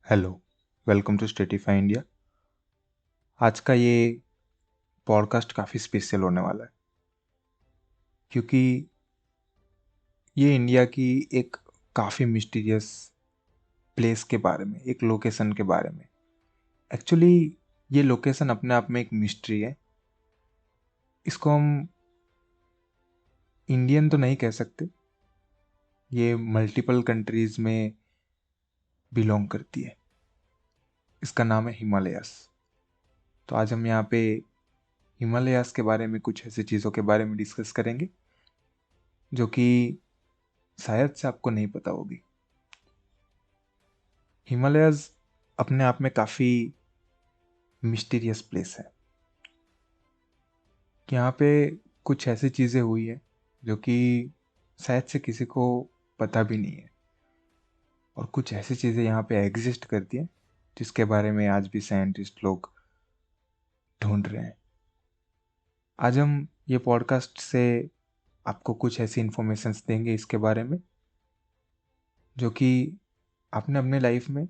Hello, welcome to Statify India. आज का ये पॉडकास्ट काफ़ी स्पेशल होने वाला है क्योंकि ये इंडिया की एक काफ़ी मिस्टीरियस प्लेस के बारे में, एक लोकेशन के बारे में। एक्चुअली ये लोकेशन अपने आप में एक मिस्ट्री है। इसको हम इंडियन तो नहीं कह सकते, ये मल्टीपल कंट्रीज़ में बिलोंग करती है। इसका नाम है हिमालयास। तो आज हम यहाँ पे हिमालयास के बारे में, कुछ ऐसी चीज़ों के बारे में डिस्कस करेंगे जो कि शायद से आपको नहीं पता होगी। हिमालयाज अपने आप में काफ़ी मिस्टीरियस प्लेस है। यहाँ पे कुछ ऐसी चीज़ें हुई है जो कि शायद से किसी को पता भी नहीं है, और कुछ ऐसी चीज़ें यहाँ पे एग्जिस्ट करती हैं जिसके बारे में आज भी साइंटिस्ट लोग ढूंढ रहे हैं। आज हम ये पॉडकास्ट से आपको कुछ ऐसी इन्फॉर्मेशंस देंगे इसके बारे में जो कि आपने अपने लाइफ में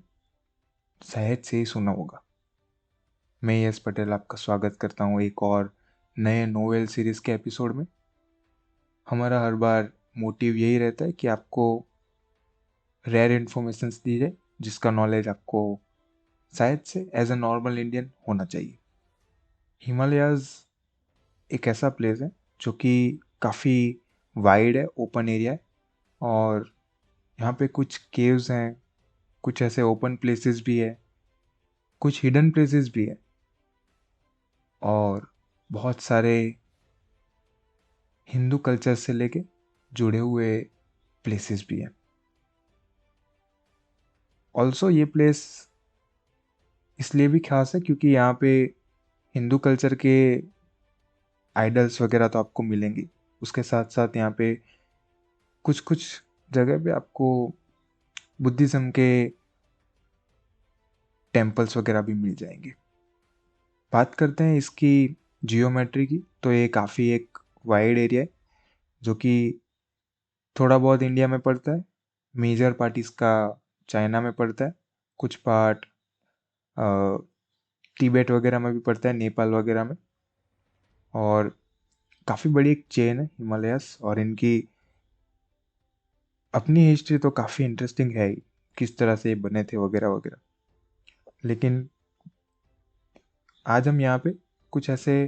शायद से ही सुना होगा। मैं यश पटेल आपका स्वागत करता हूँ एक और नए नोवेल सीरीज़ के एपिसोड में। हमारा हर बार मोटिव यही रहता है कि आपको रेयर इन्फॉर्मेशंस दी जाए जिसका नॉलेज आपको शायद से एज अ नॉर्मल इंडियन होना चाहिए। हिमालयाज एक ऐसा प्लेस है जो कि काफ़ी वाइड है, ओपन एरिया है, और यहाँ पे कुछ केव्स हैं, कुछ ऐसे ओपन प्लेसेस भी है, कुछ हिडन प्लेसेस भी है, और बहुत सारे हिंदू कल्चर से लेके जुड़े हुए प्लेसेस भी हैं। ऑल्सो ये प्लेस इसलिए भी खास है क्योंकि यहाँ पे हिंदू कल्चर के आइडल्स वगैरह तो आपको मिलेंगी, उसके साथ साथ यहाँ पे कुछ कुछ जगह पे आपको बुद्धिज़्म के टेम्पल्स वगैरह भी मिल जाएंगे। बात करते हैं इसकी जियोमेट्री की, तो ये काफ़ी एक वाइड एरिया है जो कि थोड़ा बहुत इंडिया में पड़ता है, मेजर पार्ट इसका चाइना में पड़ता है, कुछ पार्ट तिब्बत वगैरह में भी पड़ता है, नेपाल वगैरह में। और काफ़ी बड़ी एक चेन है हिमालयस, और इनकी अपनी हिस्ट्री तो काफ़ी इंटरेस्टिंग है ही, किस तरह से ये बने थे वगैरह वगैरह। लेकिन आज हम यहाँ पे कुछ ऐसे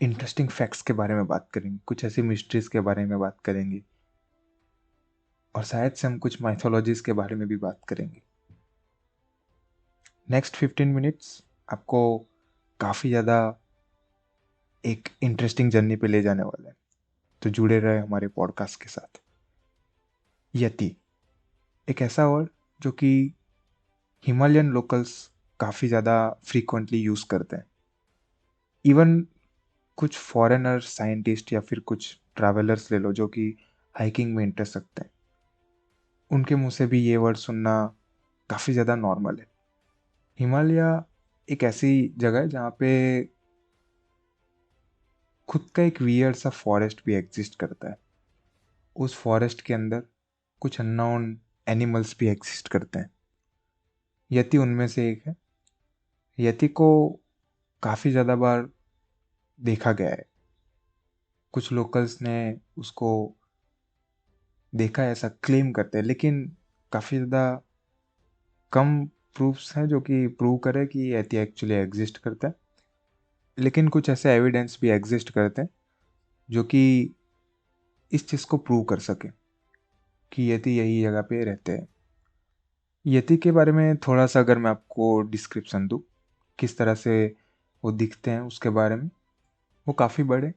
इंटरेस्टिंग फैक्ट्स के बारे में बात करेंगे, कुछ ऐसी मिस्ट्रीज के बारे में बात करेंगे, और शायद से हम कुछ माइथोलॉजीज के बारे में भी बात करेंगे। नेक्स्ट 15 मिनट्स आपको काफ़ी ज़्यादा एक इंटरेस्टिंग जर्नी पे ले जाने वाला है, तो जुड़े रहे हमारे पॉडकास्ट के साथ। यति एक ऐसा वर्ड जो कि हिमालयन लोकल्स काफ़ी ज़्यादा फ्रीक्वेंटली यूज़ करते हैं। इवन कुछ फॉरेनर साइंटिस्ट या फिर कुछ ट्रैवलर्स ले लो जो कि हाइकिंग में इंटरेस्ट रखते हैं, उनके मुंह से भी ये वर्ड सुनना काफ़ी ज़्यादा नॉर्मल है। हिमालय एक ऐसी जगह है जहाँ पे खुद का एक वियर्ड सा फॉरेस्ट भी एग्जिस्ट करता है। उस फॉरेस्ट के अंदर कुछ अननोन एनिमल्स भी एग्जिस्ट करते हैं। यति उनमें से एक है। यति को काफ़ी ज़्यादा बार देखा गया है। कुछ लोकल्स ने उसको देखा है ऐसा क्लेम करते हैं, लेकिन काफ़ी ज़्यादा कम प्रूफ्स हैं जो कि प्रूव करे कि यति एक्चुअली एग्जिस्ट करता है। लेकिन कुछ ऐसे एविडेंस भी एग्जिस्ट करते हैं जो कि इस चीज़ को प्रूव कर सके कि यति यही जगह पे रहते हैं। यति के बारे में थोड़ा सा अगर मैं आपको डिस्क्रिप्शन दूँ, किस तरह से वो दिखते हैं उसके बारे में। वो काफ़ी बड़े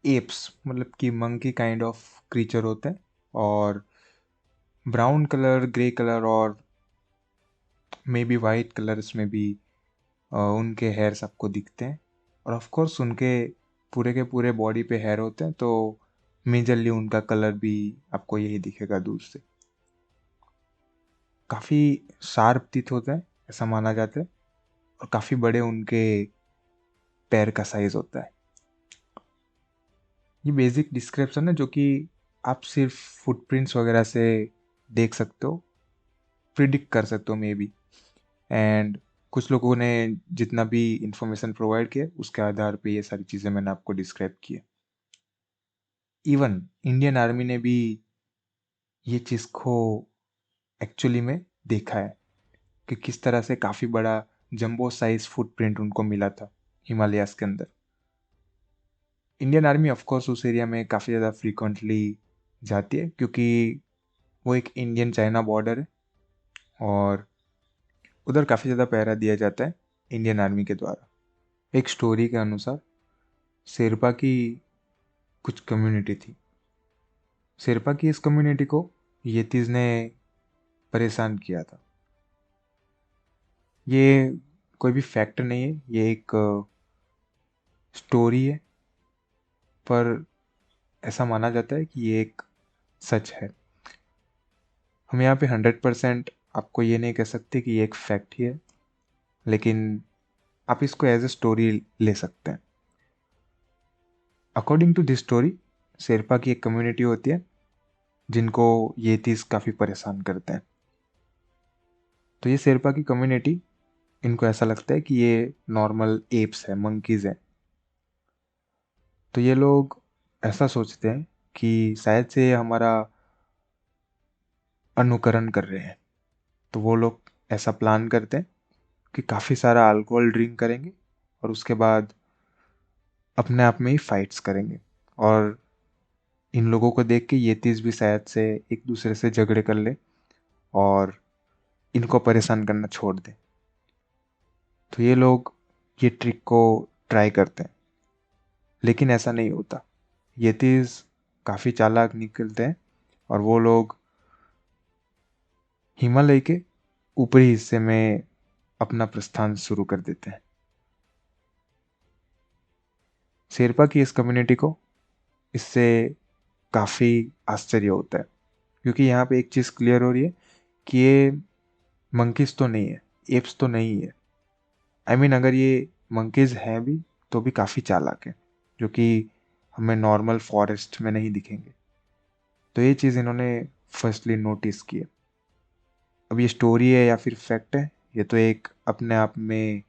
एप्स, मतलब कि मंकी काइंड ऑफ क्रीचर होते हैं, और ब्राउन कलर, ग्रे कलर, और मे बी वाइट कलर्स में भी उनके हेयर्स आपको दिखते हैं। और ऑफ कोर्स उनके पूरे के पूरे बॉडी पे हेयर होते हैं, तो मेजरली उनका कलर भी आपको यही दिखेगा दूर से। काफ़ी शार्प टीथ होते हैं ऐसा माना जाता है, और काफ़ी बड़े उनके पैर का साइज होता है। ये बेसिक डिस्क्रिप्शन है जो कि आप सिर्फ फुटप्रिंट्स वगैरह से देख सकते हो। प्रिडिक्ट कर सकते हो मे बी। एंड कुछ लोगों ने जितना भी इंफॉर्मेशन प्रोवाइड किया उसके आधार पे ये सारी चीज़ें मैंने आपको डिस्क्राइब की। इवन इंडियन आर्मी ने भी ये चीज़ को एक्चुअली में देखा है कि किस तरह से काफ़ी बड़ा जंबो साइज फुटप्रिंट उनको मिला था हिमालयास के अंदर। इंडियन आर्मी ऑफ कोर्स उस एरिया में काफ़ी ज़्यादा फ्रीक्वेंटली जाती है क्योंकि वो एक इंडियन चाइना बॉर्डर है और उधर काफ़ी ज़्यादा पहरा दिया जाता है इंडियन आर्मी के द्वारा। एक स्टोरी के अनुसार शेरपा की कुछ कम्युनिटी थी। शेरपा की इस कम्युनिटी को येतीज़ ने परेशान किया था। ये कोई भी फैक्ट नहीं है, ये एक स्टोरी है, पर ऐसा माना जाता है कि ये एक सच है। हम यहाँ पे 100% आपको ये नहीं कह सकते कि ये एक फैक्ट ही है, लेकिन आप इसको एज ए स्टोरी ले सकते हैं। According to this story, Sherpa की एक कम्युनिटी होती है जिनको येतीज़ काफ़ी परेशान करते हैं। तो ये शेरपा की कम्युनिटी, इनको ऐसा लगता है कि ये नॉर्मल एप्स है, मंकीज़ हैं। तो ये लोग ऐसा सोचते हैं कि शायद से ये हमारा अनुकरण कर रहे हैं। तो वो लोग ऐसा प्लान करते हैं कि काफ़ी सारा अल्कोहल ड्रिंक करेंगे और उसके बाद अपने आप में ही फाइट्स करेंगे। और इन लोगों को देख के येतीज़ भी शायद से एक दूसरे से झगड़े कर ले और इनको परेशान करना छोड़ दें। तो ये लोग ये ट्रिक को ट्राई करते हैं, लेकिन ऐसा नहीं होता। येतीज़ काफ़ी चालाक निकलते हैं और वो लोग हिमालय के ऊपरी हिस्से में अपना प्रस्थान शुरू कर देते हैं। शेरपा की इस कम्युनिटी को इससे काफ़ी आश्चर्य होता है, क्योंकि यहाँ पे एक चीज़ क्लियर हो रही है कि ये मंकीज तो नहीं है, एप्स तो नहीं है। अगर ये मंकीज हैं भी तो भी काफ़ी चालाक है, जो कि हमें नॉर्मल फॉरेस्ट में नहीं दिखेंगे। तो ये चीज़ इन्होंने फर्स्टली नोटिस की है। अब ये स्टोरी है या फिर फैक्ट है, ये तो एक अपने आप में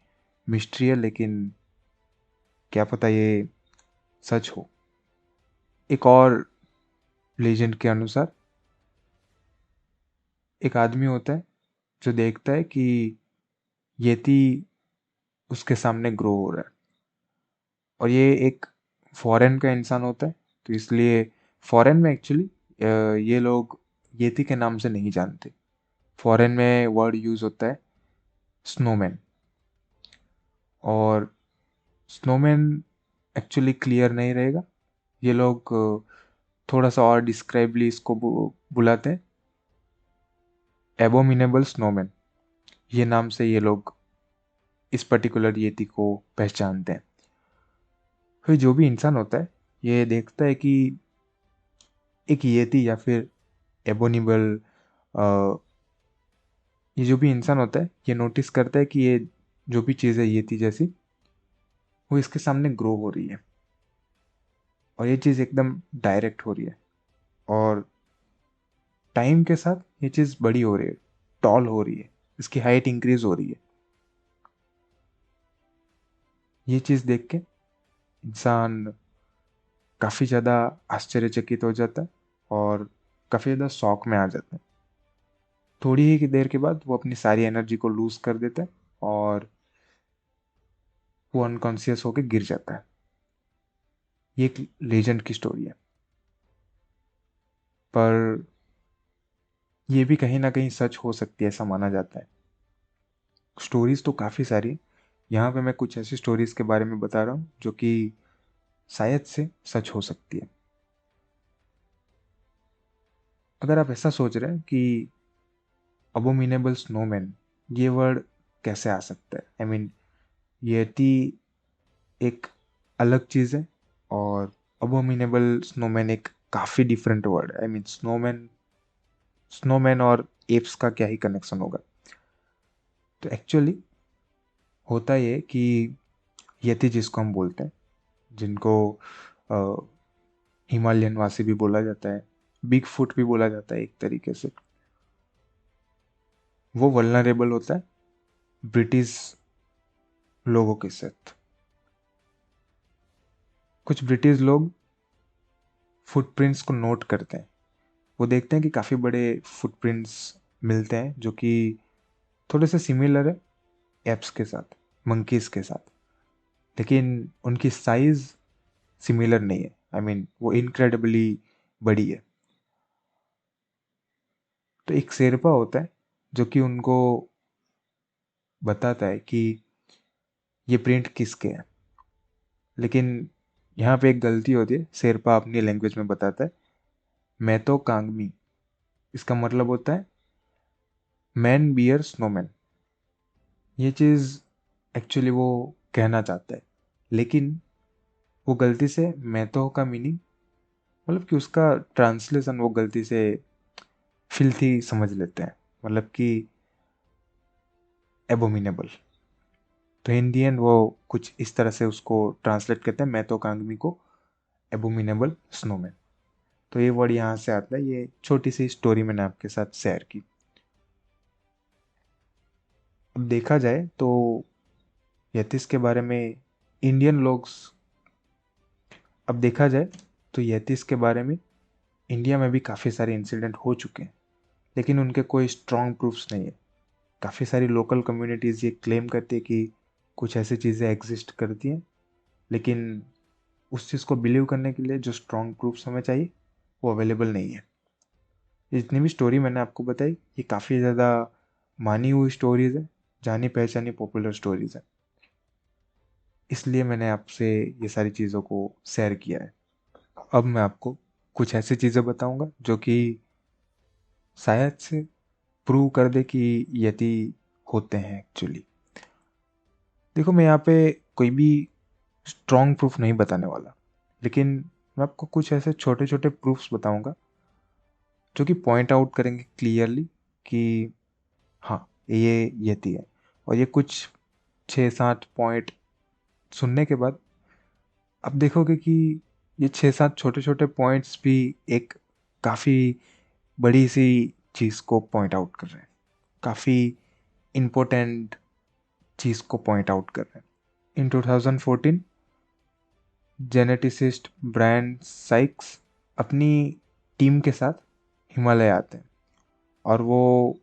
मिस्ट्री है, लेकिन क्या पता ये सच हो। एक और लेजेंड के अनुसार एक आदमी होता है जो देखता है कि येती उसके सामने ग्रो हो रहा है, और ये एक फॉरेन का इंसान होता है। तो इसलिए फॉरेन में एक्चुअली ये लोग येती के नाम से नहीं जानते। फॉरेन में वर्ड यूज़ होता है स्नोमैन, और स्नोमैन एक्चुअली क्लियर नहीं रहेगा। ये लोग थोड़ा सा और डिस्क्राइबली इसको बुलाते हैं एबोमिनेबल स्नोमैन। ये नाम से ये लोग इस पर्टिकुलर येती को पहचानते हैं। फिर जो भी इंसान होता है ये देखता है कि एक येती या फिर एबोनिबल, ये जो भी इंसान होता है ये नोटिस करता है कि ये जो भी चीज़ है येती जैसी, वो इसके सामने ग्रो हो रही है, और ये चीज़ एकदम डायरेक्ट हो रही है। और टाइम के साथ ये चीज़ बड़ी हो रही है, टॉल हो रही है, इसकी हाइट इंक्रीज हो रही है। ये चीज़ देख के इंसान काफ़ी ज़्यादा आश्चर्यचकित हो जाता है और काफ़ी ज़्यादा शॉक में आ जाता है। थोड़ी ही देर के बाद वो अपनी सारी एनर्जी को लूज कर देता है और वो अनकॉन्शियस होकर गिर जाता है। ये एक लेजेंड की स्टोरी है, पर ये भी कहीं ना कहीं सच हो सकती है, ऐसा माना जाता है। स्टोरीज तो काफ़ी सारी हैं। यहाँ पे मैं कुछ ऐसी स्टोरीज के बारे में बता रहा हूँ जो कि शायद से सच हो सकती है। अगर आप ऐसा सोच रहे हैं कि अबोमिनेबल स्नोमैन, ये वर्ड कैसे आ सकता है, येती एक अलग चीज़ है और अबोमिनेबल स्नोमैन एक काफ़ी डिफरेंट वर्ड है। स्नोमैन स्नोमैन और एप्स का क्या ही कनेक्शन होगा। तो एक्चुअली होता ये कि यति जिसको हम बोलते हैं, जिनको हिमालयन वासी भी बोला जाता है, बिग फुट भी बोला जाता है एक तरीके से, वो वल्नरेबल होता है ब्रिटिश लोगों के साथ। कुछ ब्रिटिश लोग फुटप्रिंट्स को नोट करते हैं। वो देखते हैं कि काफ़ी बड़े फुटप्रिंट्स मिलते हैं जो कि थोड़े से सिमिलर है एप्स के साथ, मंकीज़ के साथ, लेकिन उनकी साइज़ सिमिलर नहीं है। आई मीन वो इनक्रेडिबली बड़ी है। तो एक शेरपा होता है जो कि उनको बताता है कि ये प्रिंट किसके हैं। लेकिन यहाँ पे एक गलती होती है। शेरपा अपनी लैंग्वेज में बताता है मैं तो कांगमी। इसका मतलब होता है मैन बियर स्नोमैन। ये चीज़ एक्चुअली वो कहना चाहता है, लेकिन वो गलती से मैथो का मीनिंग, मतलब कि उसका ट्रांसलेशन वो गलती से फिल्थी समझ लेते हैं, मतलब कि एबोमिनेबल। तो इन दी एंड वो कुछ इस तरह से उसको ट्रांसलेट करते हैं मैथो कांगमी को एबोमिनेबल स्नोमैन। तो ये वर्ड यहाँ से आता है। ये छोटी सी स्टोरी मैंने आपके साथ शेयर की। अब देखा जाए तो यतिस के बारे में इंडियन लोग, अब देखा जाए तो यतिस के बारे में इंडिया में भी काफ़ी सारे इंसिडेंट हो चुके हैं, लेकिन उनके कोई स्ट्रॉन्ग प्रूफ्स नहीं है। काफ़ी सारी लोकल कम्युनिटीज़ ये क्लेम करती है कि कुछ ऐसी चीज़ें एग्जिस्ट करती हैं, लेकिन उस चीज़ को बिलीव करने के लिए जो स्ट्रॉन्ग प्रूफ्स हमें चाहिए वो अवेलेबल नहीं है। जितनी भी स्टोरी मैंने आपको बताई ये काफ़ी ज़्यादा मानी हुई स्टोरीज़ है, जानी पहचानी पॉपुलर स्टोरीज़ है, इसलिए मैंने आपसे ये सारी चीज़ों को शेयर किया है। अब मैं आपको कुछ ऐसी चीज़ें बताऊंगा जो कि शायद से प्रूव कर दे कि यति होते हैं एक्चुअली। देखो मैं यहाँ पे कोई भी स्ट्रॉन्ग प्रूफ नहीं बताने वाला, लेकिन मैं आपको कुछ ऐसे छोटे छोटे प्रूफ्स बताऊंगा जो कि पॉइंट आउट करेंगे क्लियरली कि हाँ ये यति है। और ये कुछ 6-7 पॉइंट सुनने के बाद आप देखोगे कि ये 6-7 छोटे छोटे पॉइंट्स भी एक काफ़ी बड़ी सी चीज़ को पॉइंट आउट कर रहे हैं, काफ़ी इम्पोर्टेंट चीज़ को पॉइंट आउट कर रहे हैं। इन 2014 जेनेटिसिस्ट ब्रायन साइक्स अपनी टीम के साथ हिमालय आते हैं और वो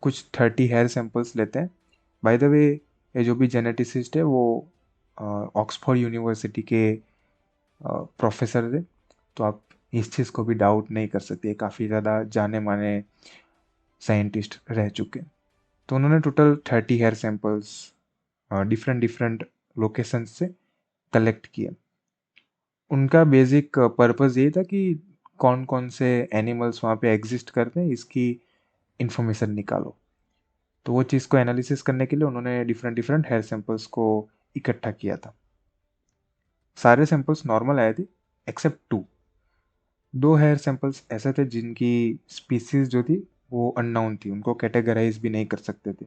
कुछ 30 हेयर सैंपल्स लेते हैं। बाय द वे ये जो भी जेनेटिसिस्ट है वो ऑक्सफोर्ड यूनिवर्सिटी के प्रोफेसर थे, तो आप इस चीज़ को भी डाउट नहीं कर सकते, काफ़ी ज़्यादा जाने माने साइंटिस्ट रह चुके हैं। तो उन्होंने total 30 hair samples different different location से कलेक्ट किए। उनका बेसिक पर्पस ये था कि कौन कौन से एनिमल्स वहाँ पे एग्जिस्ट करते हैं इसकी इंफॉर्मेशन निकालो। तो वो चीज़ को एनालिसिस करने के लिए उन्होंने डिफरेंट डिफरेंट हेयर सैंपल्स को इकट्ठा किया था। सारे सैंपल्स नॉर्मल आए थे एक्सेप्ट दो हेयर सैंपल्स ऐसे थे जिनकी स्पीसीज जो थी वो अननाउन थी, उनको कैटेगराइज भी नहीं कर सकते थे।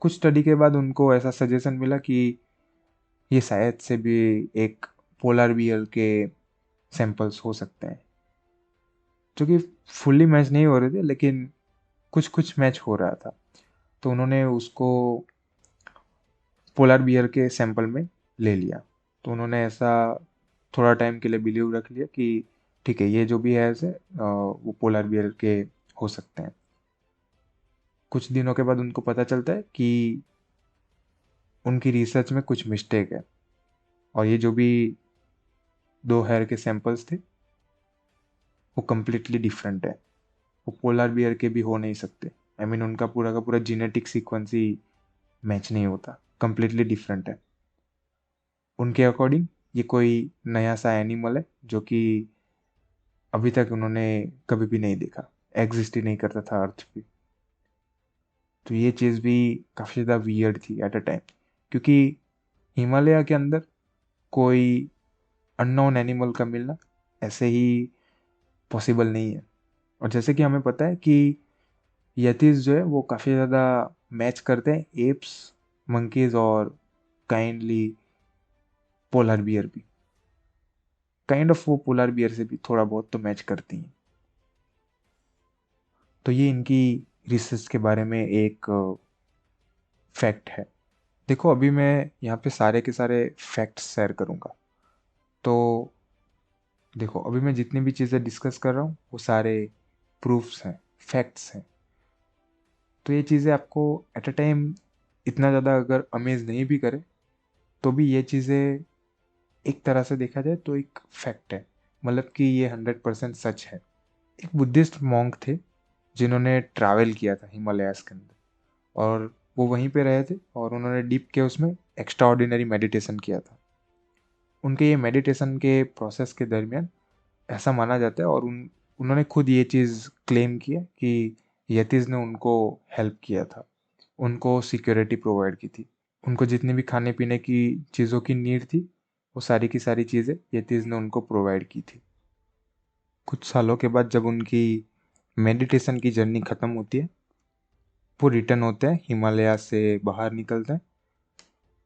कुछ स्टडी के बाद उनको ऐसा सजेशन मिला कि ये शायद से भी एक पोलर बियर के सैंपल्स हो सकते हैं, जो कि फुल्ली मैच नहीं हो रहे थे लेकिन कुछ कुछ मैच हो रहा था। तो उन्होंने उसको पोलर बियर के सैंपल में ले लिया। तो उन्होंने ऐसा थोड़ा टाइम के लिए बिलीव रख लिया कि ठीक है ये जो भी है ऐसे वो पोलर बियर के हो सकते हैं। कुछ दिनों के बाद उनको पता चलता है कि उनकी रिसर्च में कुछ मिस्टेक है और ये जो भी दो हेयर के सैंपल्स थे वो कम्प्लीटली डिफरेंट है। वो पोलर बियर के भी हो नहीं सकते। आई मीन उनका पूरा का पूरा जीनेटिक सीक्वेंस ही मैच नहीं होता, कम्प्लीटली डिफरेंट है। उनके अकॉर्डिंग ये कोई नया सा एनिमल है जो कि अभी तक उन्होंने कभी भी नहीं देखा, एग्जिस्ट ही नहीं करता था अर्थ पे। तो ये चीज़ भी काफ़ी ज़्यादा वियर्ड थी एट अ टाइम, क्योंकि हिमालय के अंदर कोई अननोन एनिमल का मिलना ऐसे ही पॉसिबल नहीं है। और जैसे कि हमें पता है कि यतीस जो है वो काफ़ी ज़्यादा मैच करते हैं एप्स, मंकीज और काइंडली पोलर बियर भी, काइंड ऑफ वो पोलर बियर से भी थोड़ा बहुत तो मैच करती हैं। तो ये इनकी रिसर्च के बारे में एक फैक्ट है। देखो अभी मैं यहाँ पे सारे के सारे फैक्ट्स शेयर करूँगा। तो देखो अभी मैं जितनी भी चीज़ें डिस्कस कर रहा हूँ वो सारे प्रूफ्स हैं, फैक्ट्स हैं। तो ये चीज़ें आपको एट अ टाइम इतना ज़्यादा अगर अमेज नहीं भी करे तो भी ये चीज़ें एक तरह से देखा जाए तो एक फैक्ट है, मतलब कि ये 100% सच है। एक बुद्धिस्ट मॉन्क थे जिन्होंने ट्रैवल किया था हिमालयाज के अंदर, और वो वहीं पे रहे थे और उन्होंने डीप के उसमें एक्स्ट्रा ऑर्डिनरी मेडिटेशन किया था। उनके ये मेडिटेशन के प्रोसेस के दरमियान ऐसा माना जाता है, और उन्होंने खुद ये चीज़ क्लेम किया कि यतीज़ ने उनको हेल्प किया था, उनको सिक्योरिटी प्रोवाइड की थी। उनको जितनी भी खाने पीने की चीज़ों की नीड थी वो सारी की सारी चीज़ें यतीज़ ने उनको प्रोवाइड की थी। कुछ सालों के बाद जब उनकी मेडिटेशन की जर्नी ख़त्म होती है, वो रिटर्न होते हैं, हिमालय से बाहर निकलते हैं,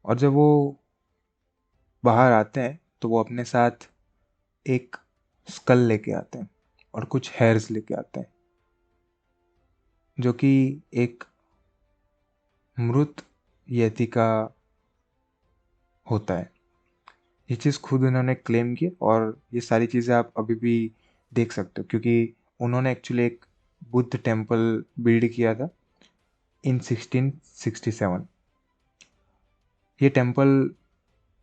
और जब वो बाहर आते हैं तो वो अपने साथ एक स्कल लेके आते हैं और कुछ हेयर्स लेके आते हैं, जो कि एक मृत यति का होता है। ये चीज़ खुद उन्होंने क्लेम की, और ये सारी चीज़ें आप अभी भी देख सकते हो, क्योंकि उन्होंने एक्चुअली एक बुद्ध टेम्पल बिल्ड किया था इन 1667। ये टेम्पल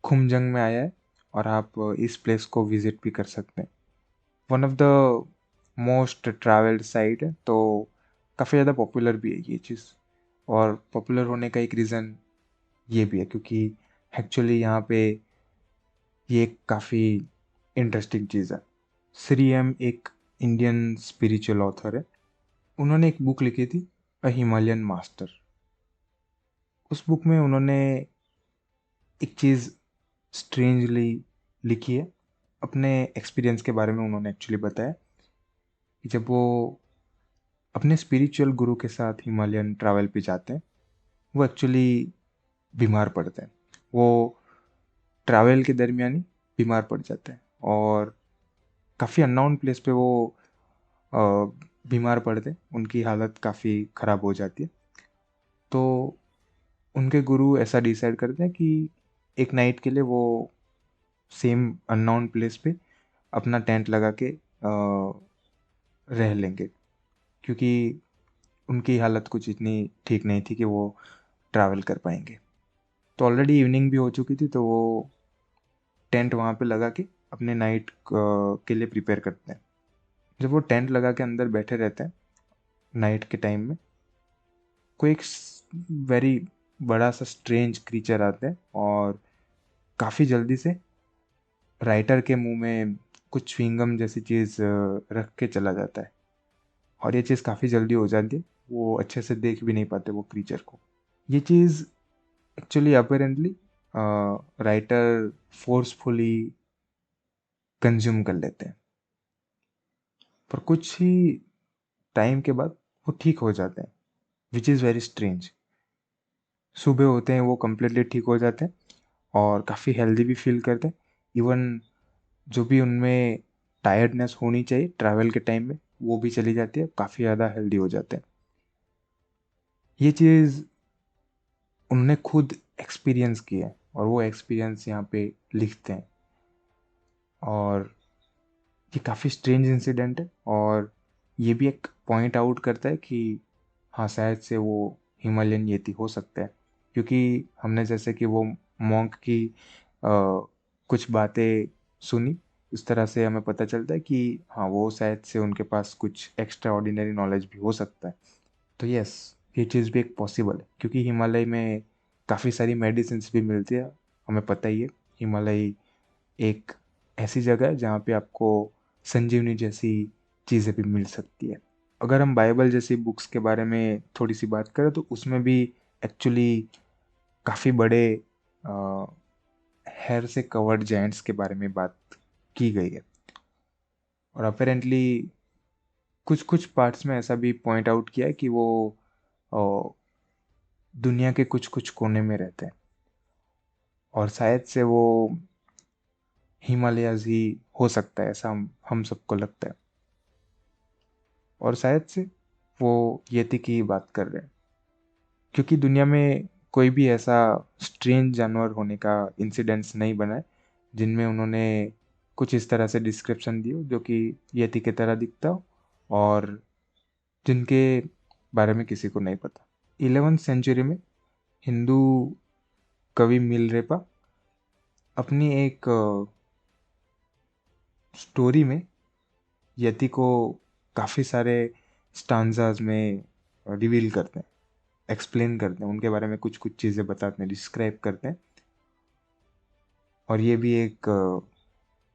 खुमजंग में आया है, और आप इस प्लेस को विजिट भी कर सकते हैं। One of the most travelled site है, तो काफ़ी ज़्यादा पॉपुलर भी है ये चीज़। और पॉपुलर होने का एक रीज़न ये भी है क्योंकि एक्चुअली यहाँ पे ये काफ़ी इंटरेस्टिंग चीज़ है। श्री एम एक इंडियन स्पिरिचुअल ऑथर है। उन्होंने एक बुक लिखी थी, अ हिमालयन मास्टर। उस बुक में उन्होंने एक चीज़ स्ट्रेंजली लिखी है। अपने एक्सपीरियंस के बारे में उन्होंने एक्चुअली बताया कि जब वो अपने स्पिरिचुअल गुरु के साथ हिमालयन ट्रैवल पे जाते हैं, वो एक्चुअली बीमार पड़ते हैं। वो ट्रैवल के दरमियान ही बीमार पड़ जाते हैं, और काफ़ी अननोन प्लेस पे वो अ, बीमार पड़ते हैं। उनकी हालत काफ़ी ख़राब हो जाती है। तो उनके गुरु ऐसा डिसाइड करते हैं कि एक नाइट के लिए वो सेम अननोन प्लेस पे अपना टेंट लगा के रह लेंगे, क्योंकि उनकी हालत कुछ इतनी ठीक नहीं थी कि वो ट्रैवल कर पाएंगे। तो ऑलरेडी इवनिंग भी हो चुकी थी, तो वो टेंट वहाँ पे लगा के अपने नाइट के लिए प्रिपेयर करते हैं। जब वो टेंट लगा के अंदर बैठे रहते हैं नाइट के टाइम में, कोई एक वेरी बड़ा सा स्ट्रेंज क्रीचर आता है और काफ़ी जल्दी से राइटर के मुंह में कुछ च्युइंगम जैसी चीज़ रख के चला जाता है, और ये चीज़ काफ़ी जल्दी हो जाती है। वो अच्छे से देख भी नहीं पाते वो क्रीचर को। ये चीज़ actually apparently writer forcefully consume कर लेते हैं, पर कुछ ही टाइम के बाद वो ठीक हो जाते हैं, विच इज़ वेरी स्ट्रेंज। सुबह होते हैं वो कम्प्लीटली ठीक हो जाते हैं और काफ़ी हेल्दी भी फील करते हैं। इवन जो भी उनमें टायर्डनेस होनी चाहिए ट्रैवल के टाइम में वो भी चली जाती है, काफ़ी ज़्यादा हेल्दी हो जाते हैं। ये चीज़ उन्होंने खुद एक्सपीरियंस किया है, और वो एक्सपीरियंस यहाँ पे लिखते हैं। और ये काफ़ी स्ट्रेंज इंसिडेंट है, और ये भी एक पॉइंट आउट करता है कि हाँ शायद से वो हिमालयन येती हो सकता है, क्योंकि हमने जैसे कि वो मॉन्क की कुछ बातें सुनी, इस तरह से हमें पता चलता है कि हाँ वो शायद से उनके पास कुछ एक्स्ट्रा ऑर्डिनरी नॉलेज भी हो सकता है। तो यस, ये चीज़ भी एक पॉसिबल है, क्योंकि हिमालय में काफ़ी सारी मेडिसिन भी मिलती है। हमें पता ही है हिमालय एक ऐसी जगह है जहाँ पे आपको संजीवनी जैसी चीज़ें भी मिल सकती है। अगर हम बाइबल जैसी बुक्स के बारे में थोड़ी सी बात करें तो उसमें भी एक्चुअली काफ़ी बड़े हेयर से कवर्ड जायंट्स के बारे में बात की गई है, और अपेरेंटली कुछ कुछ पार्ट्स में ऐसा भी पॉइंट आउट किया है कि वो अ, दुनिया के कुछ कुछ कोने में रहते हैं, और शायद से वो हिमालयाज ही हो सकता है, ऐसा हम सबको लगता है। और शायद से वो यति की ही बात कर रहे हैं, क्योंकि दुनिया में कोई भी ऐसा स्ट्रेंज जानवर होने का इंसिडेंट्स नहीं बना है जिनमें उन्होंने कुछ इस तरह से डिस्क्रिप्शन दी हो जो कि यति की तरह दिखता हो और जिनके बारे में किसी को नहीं पता। 11वीं सेंचुरी में हिंदू कवि मिलरेपा अपनी एक स्टोरी में यति को काफ़ी सारे स्टांजाज में रिवील करते हैं, एक्सप्लेन करते हैं, उनके बारे में कुछ कुछ चीज़ें बताते हैं, डिस्क्राइब करते हैं। और ये भी एक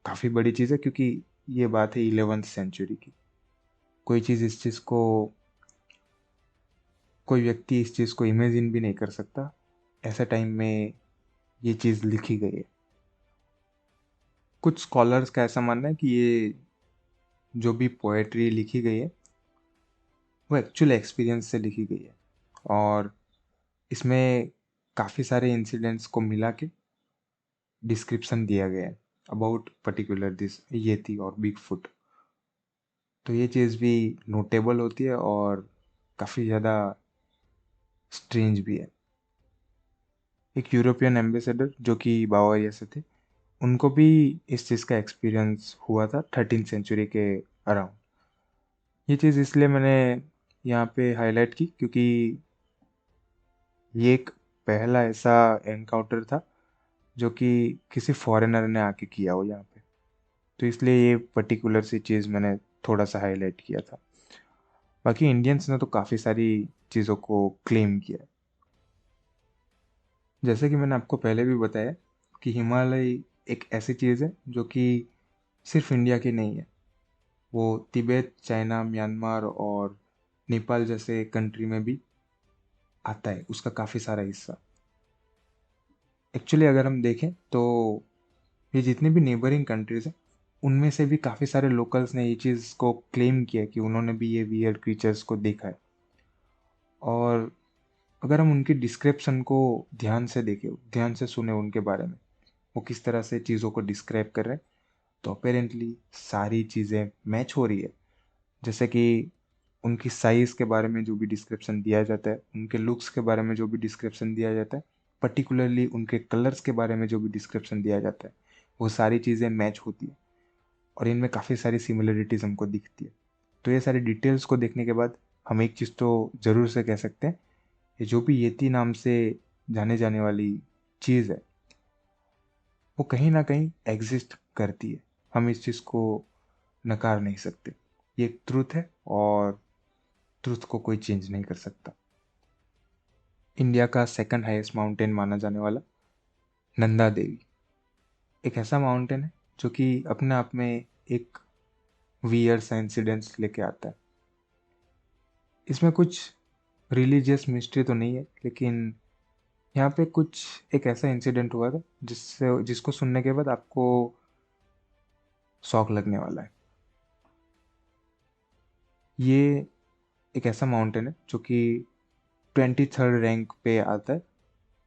काफ़ी बड़ी चीज़ है, क्योंकि ये बात है 11वीं सेंचुरी की। कोई चीज़ इस चीज़ को कोई व्यक्ति इस चीज़ को इमेजिन भी नहीं कर सकता, ऐसा टाइम में ये चीज़ लिखी गई है। कुछ स्कॉलर्स का ऐसा मानना है कि ये जो भी पोएट्री लिखी गई है वो एक्चुअल एक्सपीरियंस से लिखी गई है, और इसमें काफ़ी सारे इंसिडेंट्स को मिला के डिस्क्रिप्शन दिया गया है अबाउट पर्टिकुलर दिस येती और बिग फुट। तो ये चीज़ भी नोटेबल होती है और काफ़ी ज़्यादा स्ट्रेंज भी है। एक यूरोपियन एम्बेसडर जो कि बावारिया से थे, उनको भी इस चीज़ का एक्सपीरियंस हुआ था 13वीं सेंचुरी के अराउंड। ये चीज़ इसलिए मैंने यहाँ पे हाईलाइट की क्योंकि ये एक पहला ऐसा एनकाउंटर था जो कि किसी फॉरेनर ने आके किया हो यहाँ पे, तो इसलिए ये पर्टिकुलर सी चीज़ मैंने थोड़ा सा हाईलाइट किया था। बाकी इंडियंस ने तो काफ़ी सारी चीज़ों को क्लेम किया है। जैसे कि मैंने आपको पहले भी बताया कि हिमालय एक ऐसी चीज़ है जो कि सिर्फ इंडिया की नहीं है, वो तिब्बत, चाइना, म्यांमार और नेपाल जैसे कंट्री में भी आता है, उसका काफ़ी सारा हिस्सा। एक्चुअली अगर हम देखें तो ये जितनी भी नेबरिंग कंट्रीज़ हैं उनमें से भी काफ़ी सारे लोकल्स ने ये चीज़ को क्लेम किया कि उन्होंने भी ये वियर्ड क्रीचर्स को देखा है। और अगर हम उनकी डिस्क्रिप्शन को ध्यान से देखें, ध्यान से सुने उनके बारे में, वो किस तरह से चीज़ों को डिस्क्राइब कर रहे हैं, तो अपेरेंटली सारी चीज़ें मैच हो रही है। जैसे कि उनकी साइज़ के बारे में जो भी डिस्क्रिप्शन दिया जाता है, उनके लुक्स के बारे में जो भी डिस्क्रिप्शन दिया जाता है, पर्टिकुलरली उनके कलर्स के बारे में जो भी डिस्क्रिप्शन दिया जाता है, वो सारी चीज़ें मैच होती है और इनमें काफ़ी सारी सिमिलरिटीज़ हमको दिखती है। तो ये सारी डिटेल्स को देखने के बाद हम एक चीज़ तो ज़रूर से कह सकते हैं, ये जो भी येती नाम से जाने जाने वाली चीज़ है वो कहीं ना कहीं एग्जिस्ट करती है। हम इस चीज़ को नकार नहीं सकते, ये एक ट्रूथ है और ट्रूथ को कोई चेंज नहीं कर सकता। इंडिया का सेकंड हाईएस्ट माउंटेन माना जाने वाला नंदा देवी एक ऐसा माउंटेन है जो कि अपने आप में एक वियर सा इंसिडेंट्स लेके आता है। इसमें कुछ रिलीजियस मिस्ट्री तो नहीं है, लेकिन यहाँ पे कुछ एक ऐसा इंसिडेंट हुआ था जिससे जिसको सुनने के बाद आपको शौक लगने वाला है। ये एक ऐसा माउंटेन है जो कि 23rd रैंक पे आता है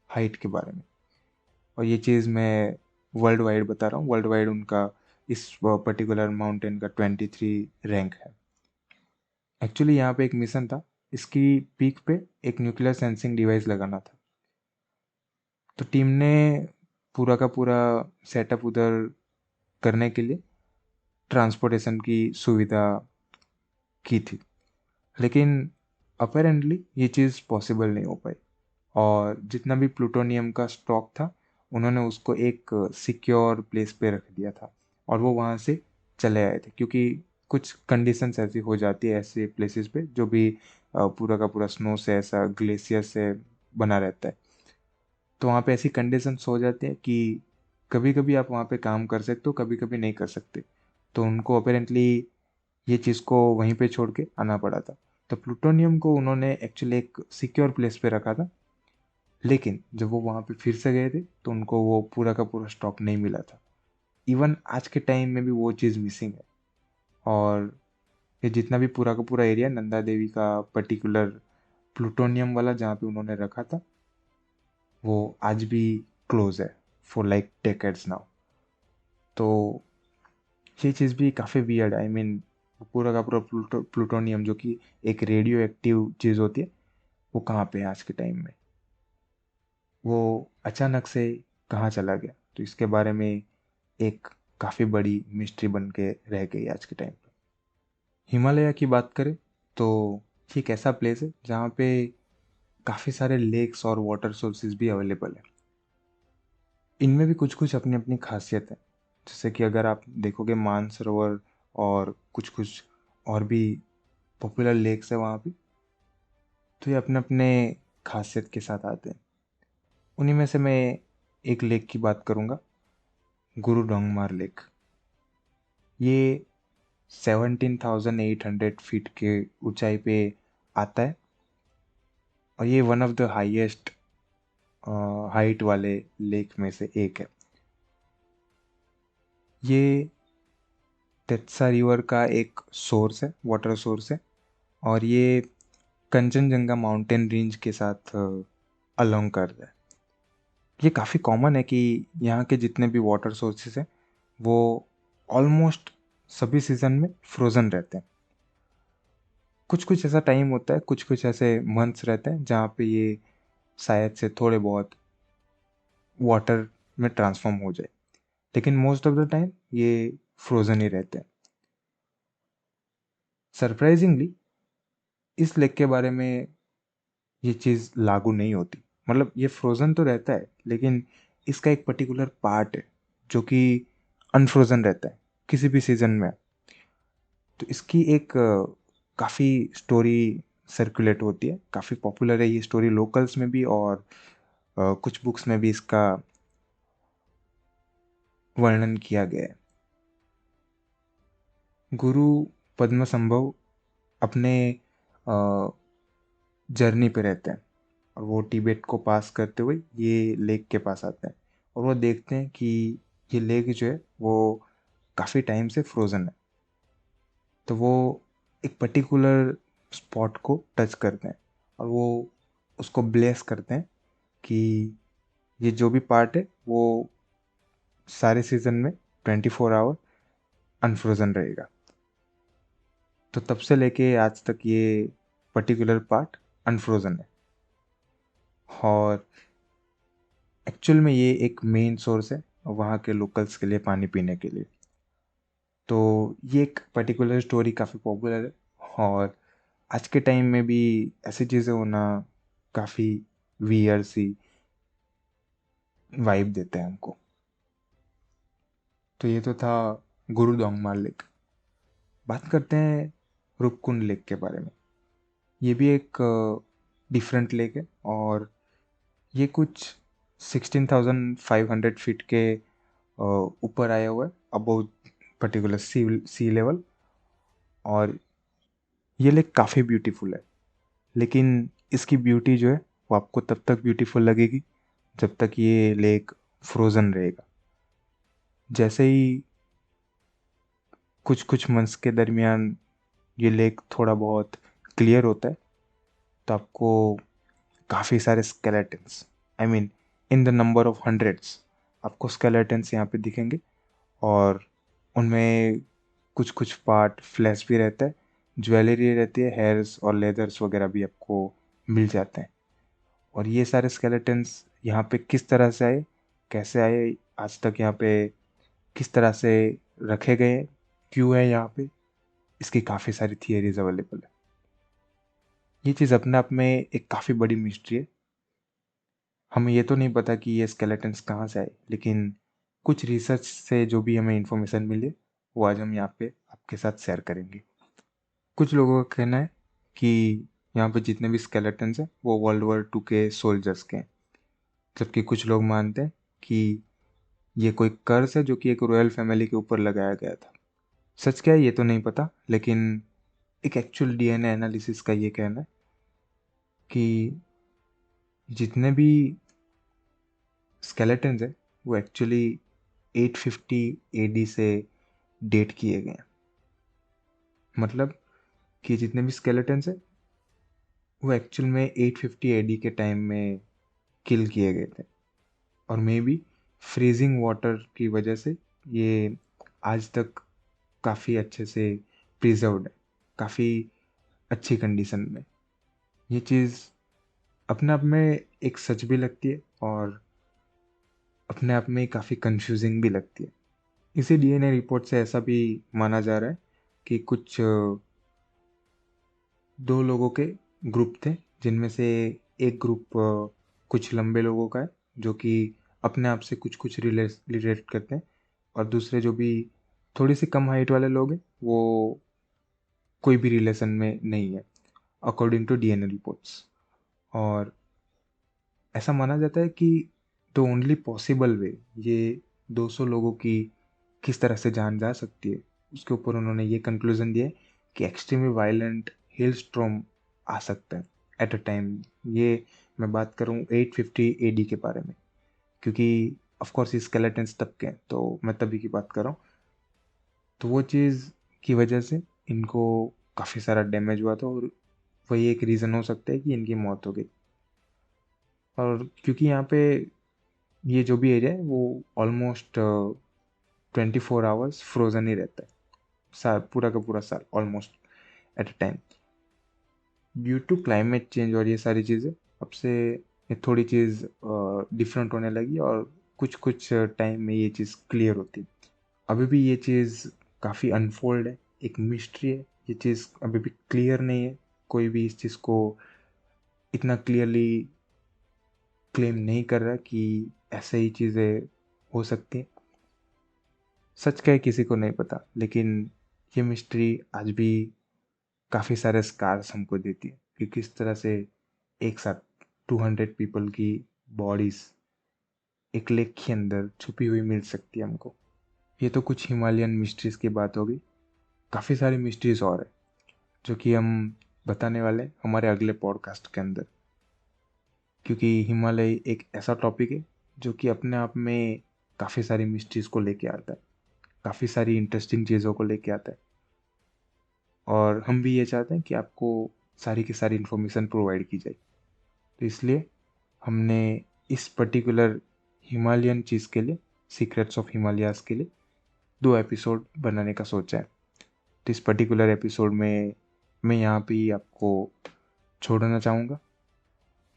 हाइट के बारे में, और ये चीज़ मैं वर्ल्ड वाइड बता रहा हूँ। वर्ल्ड वाइड उनका इस पर्टिकुलर माउंटेन का 23 रैंक है। एक्चुअली यहाँ पे एक मिशन था, इसकी पीक पे एक न्यूक्लियर सेंसिंग डिवाइस लगाना था। तो टीम ने पूरा का पूरा सेटअप उधर करने के लिए ट्रांसपोर्टेशन की सुविधा की थी, लेकिन अपेरेंटली ये चीज़ पॉसिबल नहीं हो पाई, और जितना भी प्लूटोनियम का स्टॉक था उन्होंने उसको एक सिक्योर प्लेस पे रख दिया था और वो वहाँ से चले आए थे, क्योंकि कुछ कंडीशंस ऐसी हो जाती है ऐसे प्लेसेस पे जो भी पूरा का पूरा स्नो से ऐसा ग्लेशियर से बना रहता है। तो वहाँ पे ऐसी कंडीशंस हो जाती है कि कभी कभी आप वहाँ पे काम कर सकते हो, कभी कभी नहीं कर सकते। तो उनको अपेरेंटली ये चीज़ को वहीं पे छोड़ के आना पड़ा था। तो प्लूटोनियम को उन्होंने एक्चुअली एक सिक्योर प्लेस पे रखा था, लेकिन जब वो वहाँ पे फिर से गए थे तो उनको वो पूरा का पूरा स्टॉक नहीं मिला था। इवन आज के टाइम में भी वो चीज़ मिसिंग है, और ये जितना भी पूरा का पूरा एरिया नंदा देवी का पर्टिकुलर प्लूटोनियम वाला जहाँ पे उन्होंने रखा था वो आज भी क्लोज है फॉर लाइक डेकेड्स नाउ। तो ये चीज़ भी काफ़ी वियर्ड, आई मीन वो पूरा का पूरा प्लूटोनियम जो कि एक रेडियो एक्टिव चीज़ होती है, वो कहाँ पे है आज के टाइम में, वो अचानक से कहाँ चला गया। तो इसके बारे में एक काफ़ी बड़ी मिस्ट्री बन के रह गई आज के टाइम पे। हिमालय की बात करें तो ये एक ऐसा प्लेस है जहाँ पे काफ़ी सारे लेक्स और वाटर सोर्सेज भी अवेलेबल है। इनमें भी कुछ कुछ अपनी अपनी खासियत है। जैसे कि अगर आप देखोगे मानसरोवर और कुछ कुछ और भी पॉपुलर लेक्स है वहाँ पे, तो ये अपने अपने खासियत के साथ आते हैं। उन्हीं में से मैं एक लेक की बात करूँगा, गुरु डोंगमार लेक। ये 17,800 फीट के ऊंचाई पे आता है और ये one of the highest height वाले लेक में से एक है। ये तेत्सा रिवर का एक सोर्स है, वाटर सोर्स है, और ये कंचनजंगा माउंटेन रेंज के साथ अलोंग करता है। ये काफ़ी कॉमन है कि यहाँ के जितने भी वाटर सोर्सेस हैं वो ऑलमोस्ट सभी सीज़न में फ्रोज़न रहते हैं। कुछ कुछ ऐसा टाइम होता है, कुछ कुछ ऐसे मंथ्स रहते हैं जहाँ पे ये शायद से थोड़े बहुत वाटर में ट्रांसफॉर्म हो जाए, लेकिन मोस्ट ऑफ द टाइम ये फ्रोज़न ही रहते हैं। सरप्राइजिंगली इस लेक के बारे में ये चीज़ लागू नहीं होती। मतलब ये फ्रोज़न तो रहता है, लेकिन इसका एक पर्टिकुलर पार्ट है जो कि अनफ्रोज़न रहता है किसी भी सीज़न में। तो इसकी एक काफ़ी स्टोरी सर्कुलेट होती है, काफ़ी पॉपुलर है ये स्टोरी लोकल्स में भी, और कुछ बुक्स में भी इसका वर्णन किया गया है। गुरु पद्मसंभव अपने जर्नी पे रहते हैं और वो तिब्बत को पास करते हुए ये लेक के पास आते हैं और वो देखते हैं कि ये लेक जो है वो काफ़ी टाइम से फ्रोज़न है। तो वो एक पर्टिकुलर स्पॉट को टच करते हैं और वो उसको ब्लेस करते हैं कि ये जो भी पार्ट है वो सारे सीज़न में 24 आवर अनफ्रोज़न रहेगा। तो तब से लेके आज तक ये पर्टिकुलर पार्ट अनफ्रोज़न है और एक्चुअल में ये एक मेन सोर्स है वहाँ के लोकल्स के लिए पानी पीने के लिए। तो ये एक पर्टिकुलर स्टोरी काफ़ी पॉपुलर है और आज के टाइम में भी ऐसी चीज़ें होना काफ़ी वियर सी वाइब देते हैं हमको। तो ये तो था गुरु दोंगमार लेक। बात करते हैं रुपकुंड लेक के बारे में। ये भी एक डिफरेंट लेक है और ये कुछ 16,500 फीट के ऊपर आया हुआ है अबव पर्टिकुलर सी लेवल। और ये लेक काफ़ी ब्यूटीफुल है, लेकिन इसकी ब्यूटी जो है वो आपको तब तक ब्यूटीफुल लगेगी जब तक ये लेक फ्रोज़न रहेगा। जैसे ही कुछ कुछ मंथ्स के दरमियान ये लेक थोड़ा बहुत क्लियर होता है तो आपको काफ़ी सारे skeletons, I mean in the number of hundreds, आपको स्केलेटन्स यहाँ पे दिखेंगे और उनमें कुछ कुछ पार्ट फ्लैश भी रहता है, ज्वेलरी रहती है, हेयर्स और लेदर्स वगैरह भी आपको मिल जाते हैं। और ये सारे स्केलेटन्स यहाँ पे किस तरह से आए, कैसे आए, आज तक यहाँ पे किस तरह से रखे गए, क्यों है यहाँ पे, इसकी काफ़ी सारी थियरीज अवेलेबल है। ये चीज़ अपने आप में एक काफ़ी बड़ी मिस्ट्री है। हमें ये तो नहीं पता कि ये स्केलेटन्स कहाँ से आए, लेकिन कुछ रिसर्च से जो भी हमें इंफॉर्मेशन मिले वो आज हम यहाँ पे आपके साथ शेयर करेंगे। कुछ लोगों का कहना है कि यहाँ पे जितने भी स्केलेटन्स हैं वो वर्ल्ड वॉर 2 के सोल्जर्स के हैं, जबकि कुछ लोग मानते हैं कि ये कोई कर्स है जो कि एक रॉयल फैमिली के ऊपर लगाया गया था। सच क्या है ये तो नहीं पता, लेकिन एक एक्चुअल डीएनए एनालिसिस का ये कहना है कि जितने भी स्केलेटन्स हैं वो एक्चुअली 850 एडी से डेट किए गए हैं। मतलब कि जितने भी स्केलेटन्स हैं वो एक्चुअल में 850 एडी के टाइम में किल किए गए थे और मे बी फ्रीजिंग वाटर की वजह से ये आज तक काफ़ी अच्छे से प्रिजर्व्ड है, काफ़ी अच्छी कंडीशन में। ये चीज़ अपने आप में एक सच भी लगती है और अपने आप में काफ़ी कंफ्यूजिंग भी लगती है। इसी डीएनए रिपोर्ट से ऐसा भी माना जा रहा है कि कुछ दो लोगों के ग्रुप थे, जिनमें से एक ग्रुप कुछ लंबे लोगों का है जो कि अपने आप से कुछ कुछ रिलेट करते हैं, और दूसरे जो भी थोड़ी सी कम हाइट वाले लोग हैं वो कोई भी रिलेशन में नहीं है, अकॉर्डिंग टू डीएनए रिपोर्ट्स। और ऐसा माना जाता है कि द ओनली पॉसिबल वे ये 200 लोगों की किस तरह से जान जा सकती है, उसके ऊपर उन्होंने ये कंक्लूजन दिया है कि एक्सट्रीमली वायलेंट हेल स्टॉर्म आ सकता है एट अ टाइम। ये मैं बात करूँ 850 एडी के बारे में, क्योंकि ऑफ कोर्स ये स्केलेटन्स तब के हैं, तो मैं तभी की बात कर रहा हूँ। तो वो चीज़ की वजह से इनको काफ़ी सारा डैमेज हुआ था, और वही एक रीज़न हो सकता है कि इनकी मौत हो गई। और क्योंकि यहाँ पे ये जो भी एरिया है वो ऑलमोस्ट 24 आवर्स फ्रोजन ही रहता है, साल पूरा का पूरा साल almost at a time, due to climate change. और ये सारी चीज़ें अब से ये थोड़ी चीज़ डिफरेंट होने लगी, और कुछ कुछ टाइम में ये चीज़ क्लियर होती है। अभी भी ये चीज़ काफ़ी अनफोल्ड है, एक मिस्ट्री है, ये चीज़ अभी भी क्लियर नहीं है। कोई भी इस चीज़ को इतना क्लियरली क्लेम नहीं कर रहा कि ऐसे ही चीज़ें हो सकती हैं। सच का है किसी को नहीं पता, लेकिन ये मिस्ट्री आज भी काफ़ी सारे स्कार्स हमको देती है कि किस तरह से एक साथ 200 पीपल की बॉडीज एक लेक के अंदर छुपी हुई मिल सकती है हमको। ये तो कुछ हिमालयन मिस्ट्रीज की बात हो गई, काफ़ी सारी मिस्ट्रीज और है जो कि हम बताने वाले हैं हमारे अगले पॉडकास्ट के अंदर, क्योंकि हिमालय एक ऐसा टॉपिक है जो कि अपने आप में काफ़ी सारी मिस्ट्रीज को लेके आता है, काफ़ी सारी इंटरेस्टिंग चीज़ों को लेके आता है। और हम भी ये चाहते हैं कि आपको सारी की सारी इन्फॉर्मेशन प्रोवाइड की जाए, तो इसलिए हमने इस पर्टिकुलर हिमालयन चीज़ के लिए, सीक्रेट्स ऑफ हिमालयाज़ के लिए 2 एपिसोड बनाने का सोचा है। तो इस पर्टिकुलर एपिसोड में मैं यहाँ पे ही आपको छोड़ना चाहूँगा।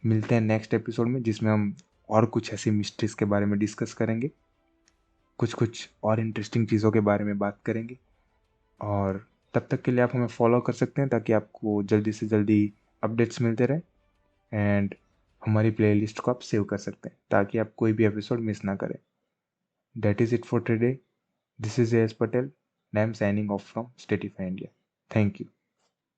मिलते हैं नेक्स्ट एपिसोड में, जिसमें हम और कुछ ऐसी मिस्ट्रीज़ के बारे में डिस्कस करेंगे, कुछ कुछ और इंटरेस्टिंग चीज़ों के बारे में बात करेंगे। और तब तक के लिए आप हमें फॉलो कर सकते हैं ताकि आपको जल्दी से जल्दी अपडेट्स मिलते रहे, एंड हमारी प्लेलिस्ट को आप सेव कर सकते हैं ताकि आप कोई भी एपिसोड मिस ना करें। That is it for today. This is S Patel, and I am signing off from Statify India. Thank you.